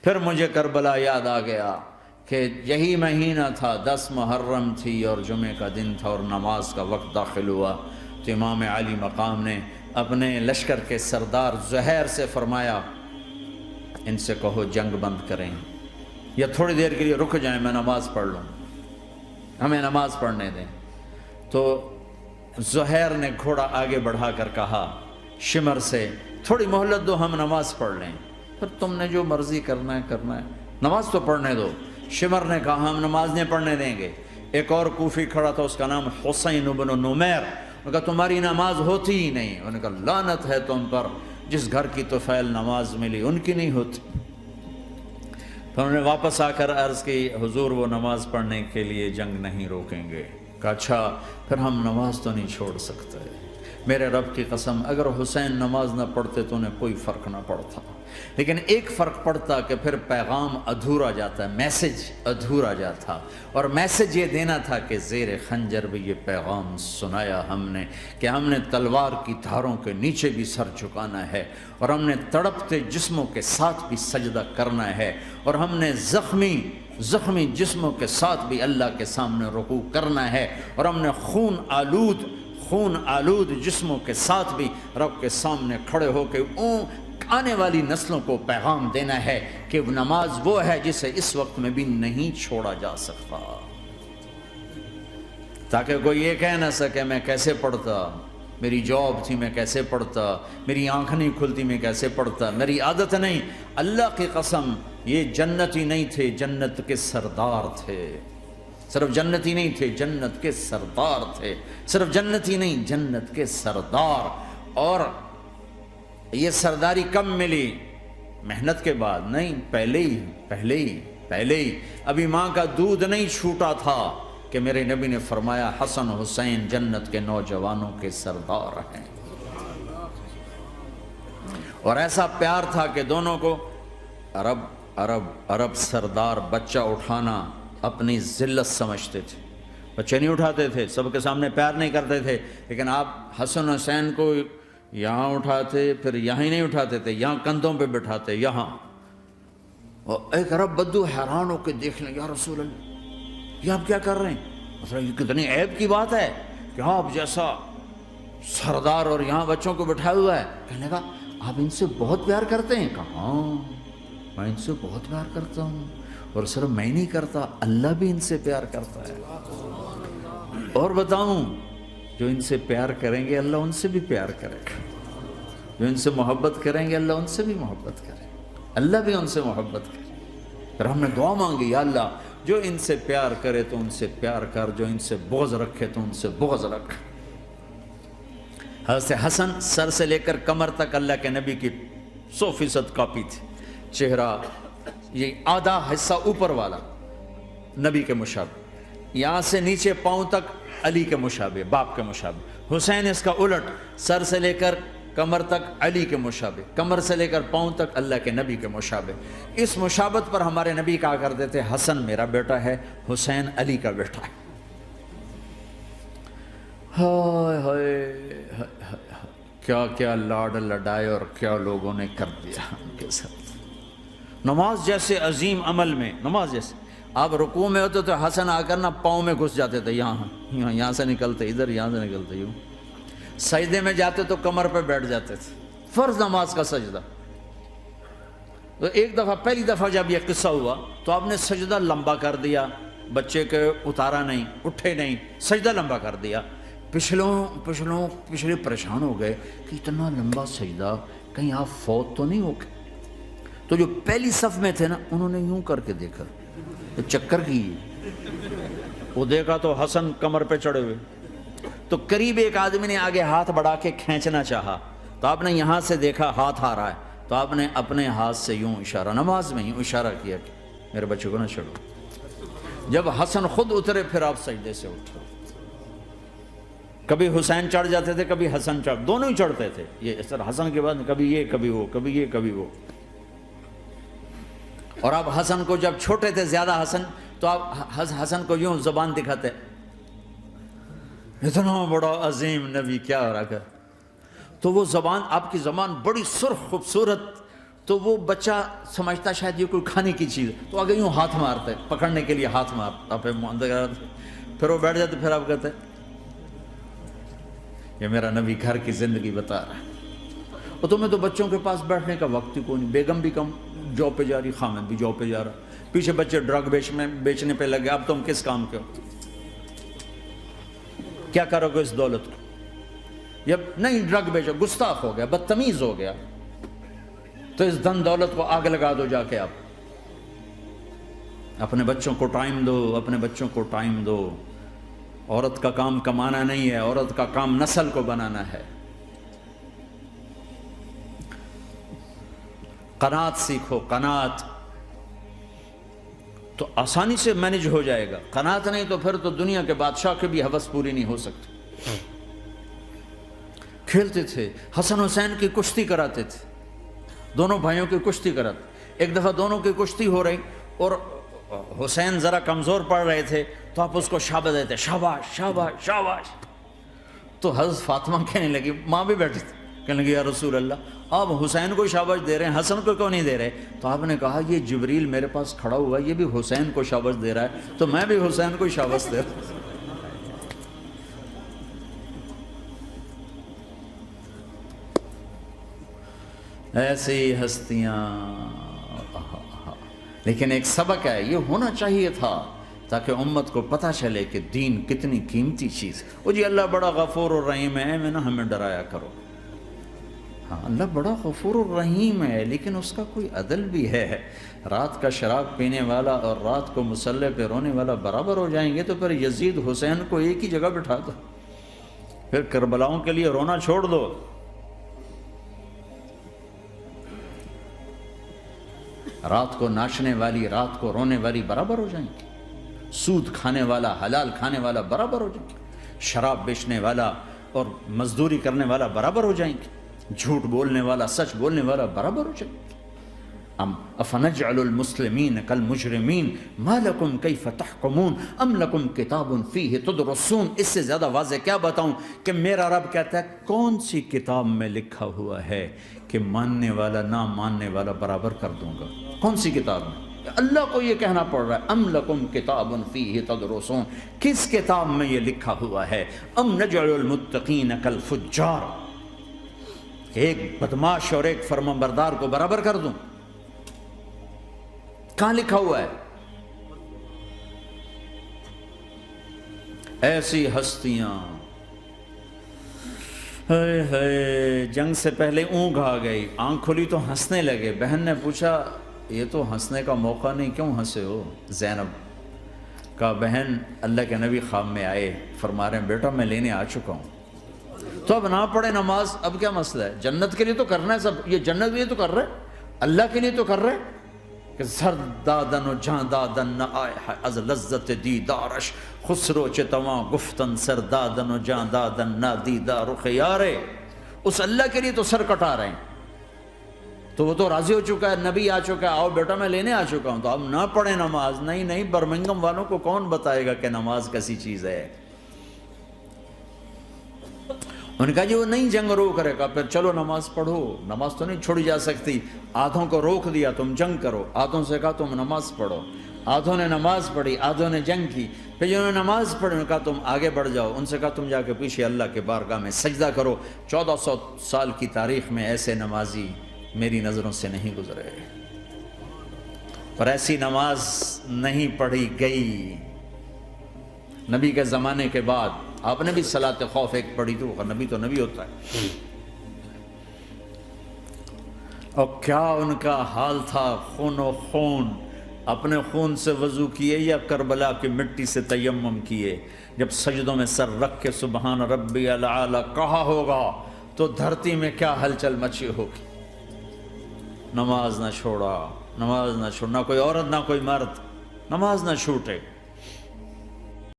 پھر مجھے کربلا یاد آ گیا کہ یہی مہینہ تھا، 10 محرم تھی اور جمعے کا دن تھا اور نماز کا وقت داخل ہوا، تو امام علی مقام نے اپنے لشکر کے سردار زہیر سے فرمایا ان سے کہو جنگ بند کریں یا تھوڑی دیر کے لیے رک جائیں، میں نماز پڑھ لوں، ہمیں نماز پڑھنے دیں۔ تو زہیر نے گھوڑا آگے بڑھا کر کہا شمر سے تھوڑی مہلت دو، ہم نماز پڑھ لیں، پھر تم نے جو مرضی کرنا ہے، نماز تو پڑھنے دو۔ شمر نے کہا ہم نماز نہیں پڑھنے دیں گے۔ ایک اور کوفی کھڑا تھا، اس کا نام حسین بن نمیر، انہوں نے کہا تمہاری نماز ہوتی ہی نہیں۔ انہوں نے کہا لعنت ہے تم پر، جس گھر کی طفیل نماز ملی ان کی نہیں ہوتی۔ تو انہوں نے واپس آ کر عرض کی حضور وہ نماز پڑھنے کے لیے جنگ نہیں روکیں گے۔ کہا اچھا پھر ہم نماز تو نہیں چھوڑ سکتے، میرے رب کی قسم اگر حسین نماز نہ پڑھتے تو انہیں کوئی فرق نہ پڑتا، لیکن ایک فرق پڑتا کہ پھر پیغام ادھورا جاتا، میسج ادھورا جاتا، اور میسج یہ دینا تھا کہ زیر خنجر بھی یہ پیغام سنایا ہم نے کہ ہم نے تلوار کی دھاروں کے نیچے بھی سر جھکانا ہے، اور ہم نے تڑپتے جسموں کے ساتھ بھی سجدہ کرنا ہے، اور ہم نے زخمی جسموں کے ساتھ بھی اللہ کے سامنے رکوع کرنا ہے، اور ہم نے خون آلود جسموں کے ساتھ بھی رب کے سامنے کھڑے ہو کے آنے والی نسلوں کو پیغام دینا ہے کہ نماز وہ ہے جسے اس وقت میں بھی نہیں چھوڑا جا سکتا، تاکہ کوئی یہ کہہ نہ سکے میں کیسے پڑھتا، میری جاب تھی میں کیسے پڑھتا، میری آنکھ نہیں کھلتی میں کیسے پڑھتا، میری عادت نہیں۔ اللہ کی قسم یہ جنتی نہیں تھے، جنت کے سردار تھے، صرف جنتی نہیں تھے، جنت کے سردار تھے، صرف جنتی نہیں جنت کے سردار۔ اور یہ سرداری کب ملی؟ محنت کے بعد نہیں، پہلے ہی ابھی ماں کا دودھ نہیں چھوٹا تھا کہ میرے نبی نے فرمایا حسن حسین جنت کے نوجوانوں کے سردار ہیں، اور ایسا پیار تھا کہ دونوں کو عرب سردار بچہ اٹھانا اپنی ذلت سمجھتے تھے، بچے نہیں اٹھاتے تھے، سب کے سامنے پیار نہیں کرتے تھے، لیکن آپ حسن حسین کو یہاں اٹھاتے، پھر یہاں ہی نہیں اٹھاتے تھے، یہاں کندھوں پہ بٹھاتے، یہاں۔ اور ایک عرب بدو حیران ہو کے دیکھ لیں یا رسول اللہ یہ آپ کیا کر رہے ہیں؟ مثلا یہ کتنی عیب کی بات ہے کہ آپ جیسا سردار اور یہاں بچوں کو بٹھایا ہوا ہے۔ کہنے کا آپ ان سے بہت پیار کرتے ہیں؟ کہا ہاں میں ان سے بہت پیار کرتا ہوں، اور صرف میں نہیں کرتا، اللہ بھی ان سے پیار کرتا ہے۔ اور بتاؤں جو ان سے پیار کریں گے اللہ ان سے بھی پیار کرے گا، جو ان سے محبت کریں گے اللہ ان سے بھی محبت کرے گا، اللہ بھی ان سے محبت کرے۔ پھر ہم نے دعا مانگی یا اللہ جو ان سے پیار کرے تو ان سے پیار کر، جو ان سے بغض رکھے تو ان سے بغض رکھ۔ حضرت حسن سر سے لے کر کمر تک اللہ کے نبی کی 100% کاپی تھی، چہرہ یہ آدھا حصہ اوپر والا نبی کے مشابہ، یہاں سے نیچے پاؤں تک علی کے مشابہ، باپ کے مشابہ۔ حسین اس کا الٹ، سر سے لے کر کمر تک علی کے مشابہ، کمر سے لے کر پاؤں تک اللہ کے نبی کے مشابہ۔ اس مشابہت پر ہمارے نبی کہا کرتے تھے حسن میرا بیٹا ہے، حسین علی کا بیٹا ہے۔ ہائے ہائے کیا کیا لاڈ لڈائے اور کیا لوگوں نے کر دیا ان کے ساتھ۔ نماز جیسے عظیم عمل میں، نماز جیسے آپ رکوع میں ہوتے تو حسن آ کر نا پاؤں میں گھس جاتے تھے، یہاں سے نکلتے ادھر، یہاں سے نکلتے یوں۔ سجدے میں جاتے تو کمر پہ بیٹھ جاتے تھے، فرض نماز کا سجدہ۔ تو ایک دفعہ پہلی دفعہ جب یہ قصہ ہوا تو آپ نے سجدہ لمبا کر دیا، بچے کے اتارا نہیں، اٹھے نہیں، سجدہ لمبا کر دیا۔ پچھلے پریشان ہو گئے کہ اتنا لمبا سجدہ کہیں آپ فوت تو نہیں ہو گئے۔ تو جو پہلی صف میں تھے نا انہوں نے یوں کر کے دیکھا، چکر کی وہ دیکھا تو حسن کمر پہ چڑھے ہوئے، تو قریب ایک آدمی نے آگے ہاتھ بڑھا کے کھینچنا چاہا، تو آپ نے یہاں سے دیکھا ہاتھ آ رہا ہے، تو آپ نے اپنے ہاتھ سے یوں اشارہ، نماز میں یوں اشارہ کیا کہ میرے بچے کو نہ چھوڑو۔ جب حسن خود اترے پھر آپ سجدے سے اٹھے۔ کبھی حسین چڑھ جاتے تھے، کبھی حسن چڑھ، دونوں ہی چڑھتے تھے۔ یہ اس طرح حسن کے بعد کبھی یہ کبھی وہ، کبھی یہ کبھی وہ۔ اور آپ حسن کو جب چھوٹے تھے زیادہ حسن، تو آپ حسن کو یوں زبان دکھاتے، اتنا بڑا عظیم نبی کیا ہو رہا ہے، تو وہ زبان، آپ کی زبان بڑی سرخ خوبصورت، تو وہ بچہ سمجھتا شاید یہ کوئی کھانے کی چیز، تو آگے یوں ہاتھ مارتا ہے، پکڑنے کے لیے ہاتھ مارتا، پھر وہ بیٹھ جاتے، پھر آپ کہتے ہیں یہ میرا نبی گھر کی زندگی بتا رہا ہے۔ اور تمہیں تو بچوں کے پاس بیٹھنے کا وقت ہی کوئی نہیں، بیگم بھی کم جاب پہ جا رہی، خامد بھی جاب پہ جا رہا، پیچھے بچے ڈرگ بیچنے پہ لگے، اب تم کس کام کے ہو؟ کیا کرو گے اس دولت کو؟ یا نہیں ڈرگ بیچو، گستاخ ہو گیا، بدتمیز ہو گیا، تو اس دن دولت کو آگ لگا دو جا کے۔ آپ اپنے بچوں کو ٹائم دو، اپنے بچوں کو ٹائم دو۔ عورت کا کام کمانا نہیں ہے، عورت کا کام نسل کو بنانا ہے۔ قناعت سیکھو، قناعت تو آسانی سے مینج ہو جائے گا، قناعت نہیں تو پھر تو دنیا کے بادشاہ کی بھی ہوس پوری نہیں ہو سکتی۔ کھیلتے تھے، حسن حسین کی کشتی کراتے تھے، دونوں بھائیوں کی کشتی کراتے۔ ایک دفعہ دونوں کی کشتی ہو رہی اور حسین ذرا کمزور پڑ رہے تھے، تو آپ اس کو شاباش دیتے، شاباش شاباش شاباش۔ تو حضرت فاطمہ کہنے لگی، ماں بھی بیٹھی تھی، کہنے لگی یا رسول اللہ آپ حسین کو شاباش دے رہے ہیں، حسن کو کیوں نہیں دے رہے؟ تو آپ نے کہا یہ جبریل میرے پاس کھڑا ہوا ہے، یہ بھی حسین کو شاباش دے رہا ہے، تو میں بھی حسین کو شاباش دے رہا ہوں۔ ایسی ہستیاں، لیکن ایک سبق ہے، یہ ہونا چاہیے تھا تاکہ امت کو پتہ چلے کہ دین کتنی قیمتی چیز۔ وہ جی اللہ بڑا غفور الرحیم ہے، میں نہ ہمیں ڈرایا کرو۔ ہاں اللہ بڑا غفور الرحیم ہے، لیکن اس کا کوئی عدل بھی ہے۔ رات کا شراب پینے والا اور رات کو مصلی پہ رونے والا برابر ہو جائیں گے، تو پھر یزید حسین کو ایک ہی جگہ بٹھا دو، پھر کربلاؤں کے لیے رونا چھوڑ دو۔ رات کو ناچنے والی، رات کو رونے والی برابر ہو جائیں گے، سود کھانے والا، حلال کھانے والا برابر ہو جائیں گے، شراب بیچنے والا اور مزدوری کرنے والا برابر ہو جائیں گے، جھوٹ بولنے والا، سچ بولنے والا برابر ہو جائیں گے۔ افنجعل المسلمین کالمجرمین ما لکم کیف تحکمون ام لکم کتاب فیہ تدرسون۔ اس سے زیادہ واضح کیا بتاؤں کہ میرا رب کہتا ہے کون سی کتاب میں لکھا ہوا ہے کہ ماننے والا نہ ماننے والا برابر کر دوں گا؟ کون سی کتاب میں؟ اللہ کو یہ کہنا پڑ رہا ہے ام لکم کتاب فیہ تدرسون، کس کتاب میں یہ لکھا ہوا ہے؟ ام نجعل المتقین کالفجار، ایک بدماش اور ایک فرمانبردار کو برابر کر دوں؟ کہاں لکھا ہوا ہے؟ ایسی ہستیاں، جنگ سے پہلے اونگ آ گئی، آنکھ کھلی تو ہنسنے لگے۔ بہن نے پوچھا یہ تو ہنسنے کا موقع نہیں، کیوں ہنسے ہو؟ زینب کہا بہن اللہ کے نبی خواب میں آئے، فرما رہے ہیں بیٹا میں لینے آ چکا ہوں، تو اب نہ پڑھے نماز، اب کیا مسئلہ ہے؟ جنت کے لیے تو کرنا ہے سب، یہ جنت کے لیے تو کر رہے، اللہ کے لیے تو کر رہے کہ زر دادن و جان دادن نہ آئے از لذت دیدارش، خسرو چتواں گفتن سر دادن و جان دادن نہ دیدار خیارے۔ اس اللہ کے لیے تو سر کٹا رہے ہیں، تو وہ تو راضی ہو چکا ہے، نبی آ چکا ہے، آؤ بیٹا میں لینے آ چکا ہوں، تو اب نہ پڑھیں نماز۔ نہیں نہیں، برمنگم والوں کو کون بتائے گا کہ نماز کیسی چیز ہے؟ انہوں نے کہا جی وہ نہیں جنگ روک رہے گا، پھر چلو نماز پڑھو، نماز تو نہیں چھوڑی جا سکتی۔ آدھوں کو روک دیا تم جنگ کرو، آدھوں سے کہا تم نماز پڑھو، آدھوں نے نماز پڑھی، آدھوں نے جنگ کی۔ پھر جنہوں نے نماز پڑھی انہوں نے کہا تم آگے بڑھ جاؤ، ان سے کہا تم جا کے پیچھے اللہ کے بارگاہ میں سجدہ کرو۔ 1400 سال کی تاریخ میں ایسے نمازی میری نظروں سے نہیں گزرے، پر ایسی نماز نہیں پڑھی گئی نبی کے زمانے کے بعد۔ آپ نے بھی صلاۃ خوف ایک پڑھی تھی، نبی تو نبی ہوتا ہے، اور کیا ان کا حال تھا، خون و خون، اپنے خون سے وضو کیے یا کربلا کی مٹی سے تیمم کیے؟ جب سجدوں میں سر رکھ کے سبحان ربی الاعلی کہا ہوگا تو دھرتی میں کیا ہلچل مچی ہوگی۔ نماز نہ چھوڑا، نماز نہ چھوڑنا، کوئی عورت نہ کوئی مرد، نماز نہ چھوٹے۔